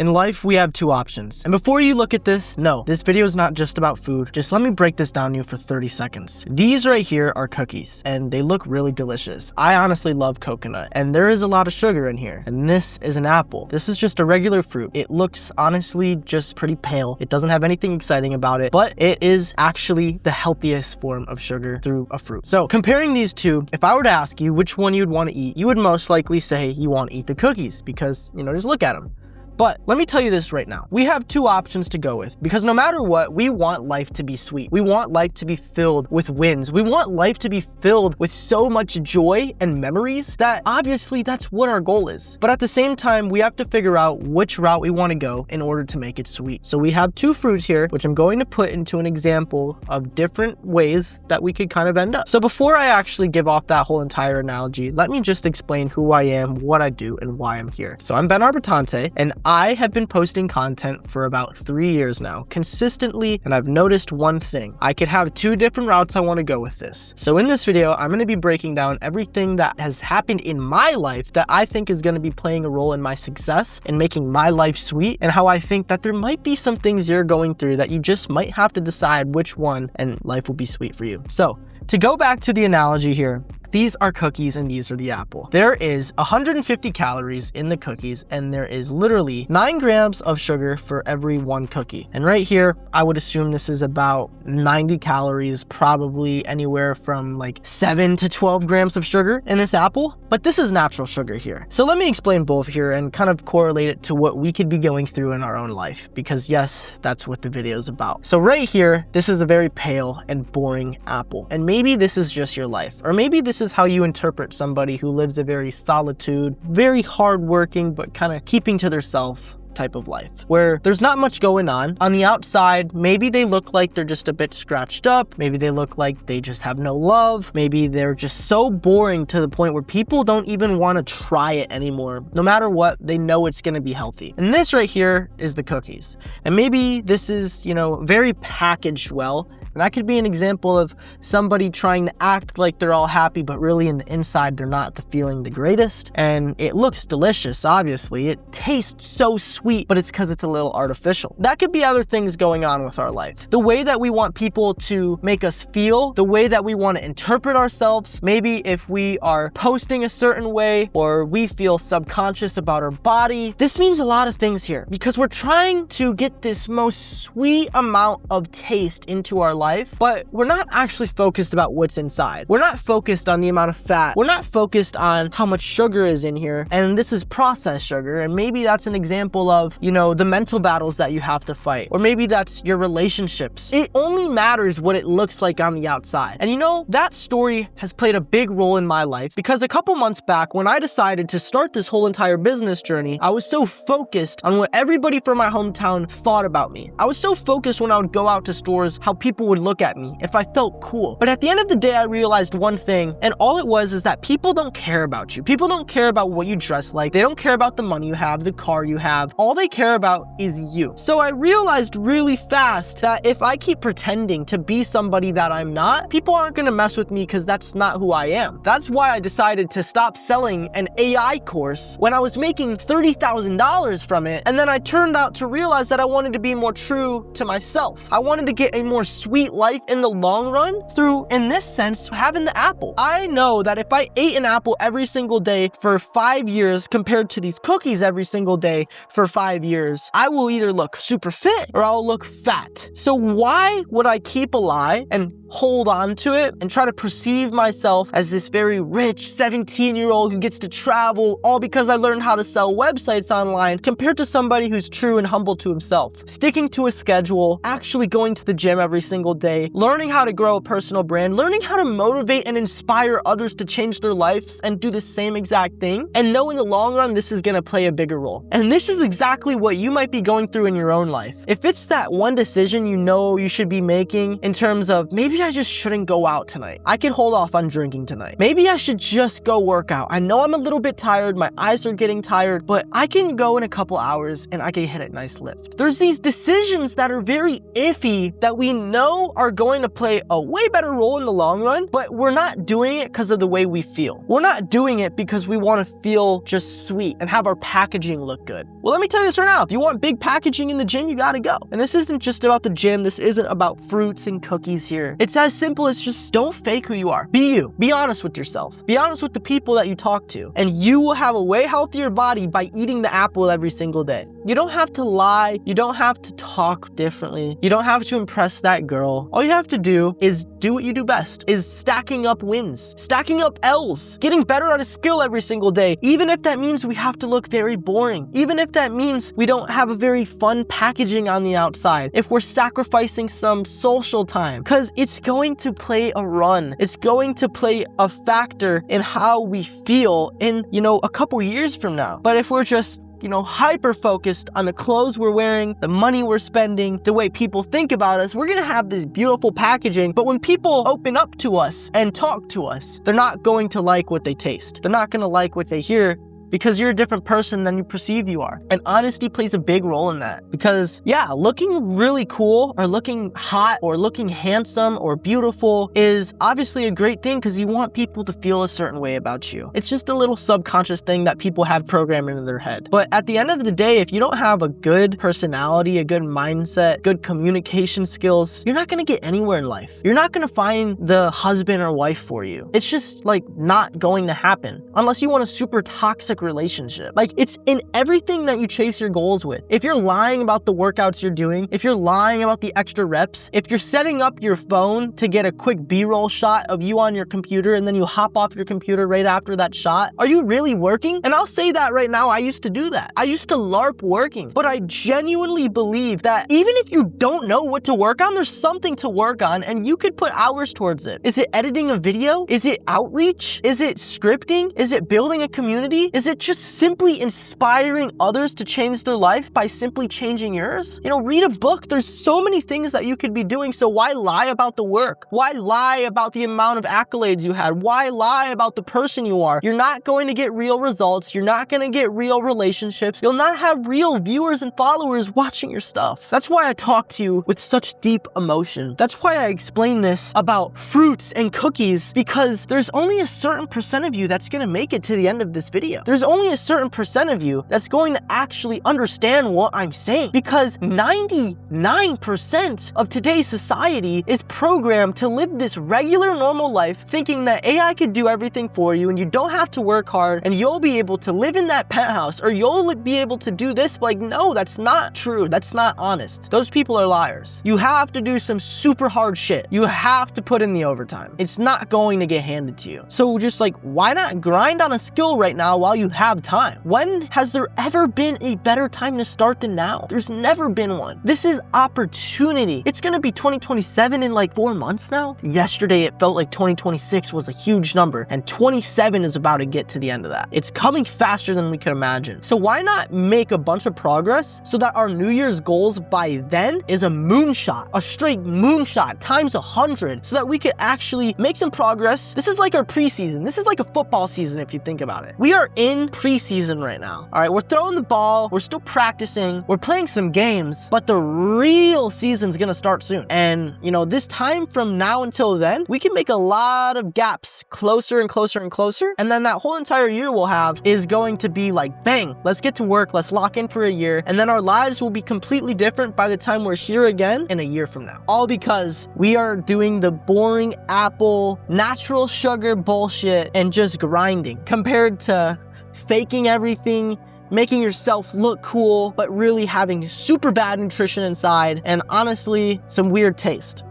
In life, we have two options. And before you look at this, no, this video is not just about food. Just let me break this down to you for 30 seconds. These right here are cookies, and they look really delicious. I honestly love coconut, and there is a lot of sugar in here. And this is an apple. This is just a regular fruit. It looks honestly just pretty pale. It doesn't have anything exciting about it, but it is actually the healthiest form of sugar through a fruit. So comparing these two, if I were to ask you which one you'd want to eat, you would most likely say you want to eat the cookies because, just look at them. But let me tell you this right now. We have two options to go with because no matter what, we want life to be sweet. We want life to be filled with wins. We want life to be filled with so much joy and memories that obviously that's what our goal is. But at the same time, we have to figure out which route we want to go in order to make it sweet. So we have two fruits here, which I'm going to put into an example of different ways that we could kind of end up. So before I actually give off that whole entire analogy, let me just explain who I am, what I do, and why I'm here. So I'm Ben Arbotante, and I have been posting content for about 3 years now, consistently, and I've noticed one thing. I could have two different routes I want to go with this. So in this video, I'm going to be breaking down everything that has happened in my life that I think is going to be playing a role in my success and making my life sweet, and how I think that there might be some things you're going through that you just might have to decide which one and life will be sweet for you. So to go back to the analogy here, these are cookies and these are the apple. There is 150 calories in the cookies and there is literally 9 grams of sugar for every one cookie. And right here, I would assume this is about 90 calories, probably anywhere from like 7 to 12 grams of sugar in this apple. But this is natural sugar here. So let me explain both here and kind of correlate it to what we could be going through in our own life. Because yes, that's what the video is about. So right here, this is a very pale and boring apple. And maybe this is just your life. Or maybe this is how you interpret somebody who lives a very solitude, very hardworking, but kind of keeping to themselves type of life, where there's not much going on. On the outside, maybe they look like they're just a bit scratched up. Maybe they look like they just have no love. Maybe they're just so boring to the point where people don't even want to try it anymore. No matter what, they know it's going to be healthy. And this right here is the cookies. And maybe this is, very packaged well. And that could be an example of somebody trying to act like they're all happy, but really in the inside, they're not feeling the greatest. And it looks delicious, obviously. It tastes so sweet, but it's because it's a little artificial. That could be other things going on with our life. The way that we want people to make us feel, the way that we want to interpret ourselves. Maybe if we are posting a certain way or we feel subconscious about our body. This means a lot of things here because we're trying to get this most sweet amount of taste into our life, but we're not actually focused about what's inside. We're not focused on the amount of fat. We're not focused on how much sugar is in here, and this is processed sugar, and maybe that's an example of, the mental battles that you have to fight, or maybe that's your relationships. It only matters what it looks like on the outside. And that story has played a big role in my life because a couple months back when I decided to start this whole entire business journey, I was so focused on what everybody from my hometown thought about me. I was so focused when I would go out to stores, how people would look at me, if I felt cool. But at the end of the day, I realized one thing, and all it was is that people don't care about you. People don't care about what you dress like. They don't care about the money you have, the car you have. All they care about is you. So I realized really fast that if I keep pretending to be somebody that I'm not, people aren't gonna mess with me because that's not who I am. That's why I decided to stop selling an AI course when I was making $30,000 from it, and then I turned out to realize that I wanted to be more true to myself. I wanted to get a more sweet life in the long run through, in this sense, having the apple. I know that if I ate an apple every single day for 5 years compared to these cookies every single day for 5 years, I will either look super fit or I'll look fat. So why would I keep a lie and hold on to it and try to perceive myself as this very rich 17-year-old who gets to travel all because I learned how to sell websites online compared to somebody who's true and humble to himself, sticking to a schedule, actually going to the gym every single day, learning how to grow a personal brand, learning how to motivate and inspire others to change their lives and do the same exact thing, and know in the long run this is going to play a bigger role. And this is exactly what you might be going through in your own life. If it's that one decision you should be making in terms of maybe I just shouldn't go out tonight. I could hold off on drinking tonight. Maybe I should just go work out. I know I'm a little bit tired, my eyes are getting tired, but I can go in a couple hours and I can hit a nice lift. There's these decisions that are very iffy that we know all are going to play a way better role in the long run, but we're not doing it because of the way we feel. We're not doing it because we want to feel just sweet and have our packaging look good. Well, let me tell you this right now. If you want big packaging in the gym, you gotta go. And this isn't just about the gym. This isn't about fruits and cookies here. It's as simple as just don't fake who you are. Be you. Be honest with yourself. Be honest with the people that you talk to. And you will have a way healthier body by eating the apple every single day. You don't have to lie. You don't have to talk differently. You don't have to impress that girl. All you have to do is do what you do best, is stacking up wins, stacking up L's, getting better at a skill every single day, even if that means we have to look very boring, even if that means we don't have a very fun packaging on the outside, if we're sacrificing some social time, because it's going to play a run. It's going to play a factor in how we feel in, a couple years from now. But if we're just hyper focused on the clothes we're wearing, the money we're spending, the way people think about us, we're gonna have this beautiful packaging. But when people open up to us and talk to us, they're not going to like what they taste. They're not gonna like what they hear, because you're a different person than you perceive you are. And honesty plays a big role in that. Because looking really cool or looking hot or looking handsome or beautiful is obviously a great thing because you want people to feel a certain way about you. It's just a little subconscious thing that people have programmed into their head. But at the end of the day, if you don't have a good personality, a good mindset, good communication skills, you're not gonna get anywhere in life. You're not gonna find the husband or wife for you. It's just not going to happen unless you want a super toxic relationship. It's in everything that you chase your goals with. If you're lying about the workouts you're doing, if you're lying about the extra reps, if you're setting up your phone to get a quick B-roll shot of you on your computer and then you hop off your computer right after that shot, are you really working? And I'll say that right now, I used to do that. I used to LARP working, but I genuinely believe that even if you don't know what to work on, there's something to work on and you could put hours towards it. Is it editing a video? Is it outreach? Is it scripting? Is it building a community? Is it just simply inspiring others to change their life by simply changing yours? Read a book. There's so many things that you could be doing. So why lie about the work? Why lie about the amount of accolades you had? Why lie about the person you are? You're not going to get real results. You're not going to get real relationships. You'll not have real viewers and followers watching your stuff. That's why I talk to you with such deep emotion. That's why I explain this about fruits and cookies, because there's only a certain percent of you that's going to make it to the end of this video. There's only a certain percent of you that's going to actually understand what I'm saying, because 99% of today's society is programmed to live this regular normal life thinking that AI could do everything for you and you don't have to work hard and you'll be able to live in that penthouse or you'll be able to do this. No, that's not true. That's not honest. Those people are liars. You have to do some super hard shit. You have to put in the overtime. It's not going to get handed to you. So just why not grind on a skill right now while you have time? When has there ever been a better time to start than now? There's never been one. This is opportunity. It's gonna be 2027 in 4 months now. Yesterday, it felt like 2026 was a huge number, and 27 is about to get to the end of that. It's coming faster than we could imagine. So why not make a bunch of progress so that our New Year's goals by then is a moonshot, a straight moonshot times 100, so that we could actually make some progress. This is like our preseason. This is like a football season if you think about it. We are in preseason right now. All right, we're throwing the ball, we're still practicing, we're playing some games, but the real season's gonna start soon. And this time from now until then, we can make a lot of gaps closer and closer and closer. And then that whole entire year we'll have is going to be bang, let's get to work, let's lock in for a year. And then our lives will be completely different by the time we're here again in a year from now. All because we are doing the boring apple, natural sugar bullshit and just grinding compared to faking everything, making yourself look cool, but really having super bad nutrition inside and honestly, some weird taste.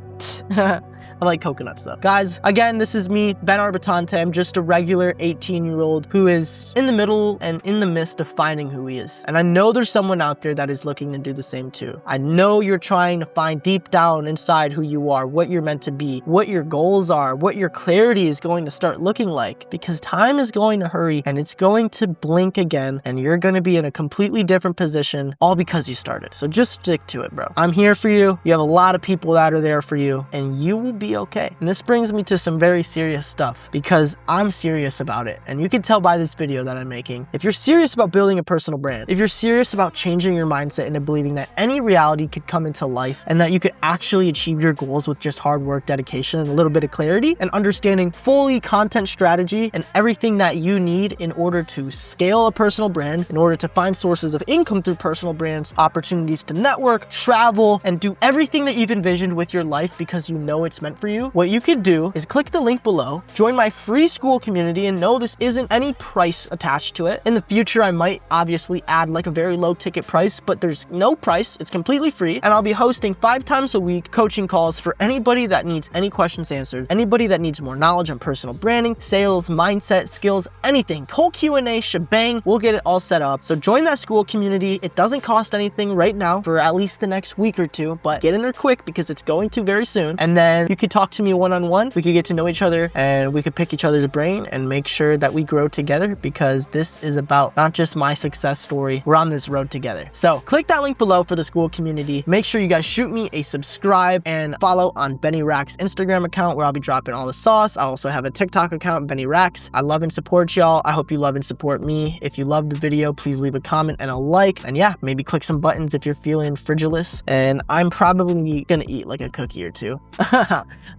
I like coconuts though. Guys, again, this is me, Ben Arbotante. I'm just a regular 18-year-old who is in the middle and in the midst of finding who he is. And I know there's someone out there that is looking to do the same too. I know you're trying to find deep down inside who you are, what you're meant to be, what your goals are, what your clarity is going to start looking like, because time is going to hurry and it's going to blink again and you're going to be in a completely different position all because you started. So just stick to it, bro. I'm here for you. You have a lot of people that are there for you and you will be be okay. And this brings me to some very serious stuff because I'm serious about it. And you can tell by this video that I'm making. If you're serious about building a personal brand, if you're serious about changing your mindset into believing that any reality could come into life and that you could actually achieve your goals with just hard work, dedication, and a little bit of clarity and understanding fully content strategy and everything that you need in order to scale a personal brand, in order to find sources of income through personal brands, opportunities to network, travel, and do everything that you've envisioned with your life because you know it's meant for you, what you could do is click the link below, join my free school community, and no, this isn't any price attached to it. In the future, I might obviously add like a very low ticket price, but there's no price. It's completely free. And I'll be hosting 5 times a week coaching calls for anybody that needs any questions answered, anybody that needs more knowledge on personal branding, sales, mindset, skills, anything. Whole Q&A shebang. We'll get it all set up. So join that school community. It doesn't cost anything right now for at least the next week or two, but get in there quick because it's going to very soon. And then you could talk to me one-on-one. We could get to know each other and we could pick each other's brain and make sure that we grow together because this is about not just my success story. We're on this road together. So click that link below for the school community. Make sure you guys shoot me a subscribe and follow on Benny Rack's Instagram account where I'll be dropping all the sauce. I also have a TikTok account, Benny Racks. I love and support y'all. I hope you love and support me. If you loved the video, please leave a comment and a like. And yeah, maybe click some buttons if you're feeling frigilous. And I'm probably gonna eat like a cookie or two.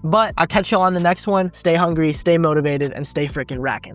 But I'll catch y'all on the next one. Stay hungry, stay motivated, and stay freaking racking.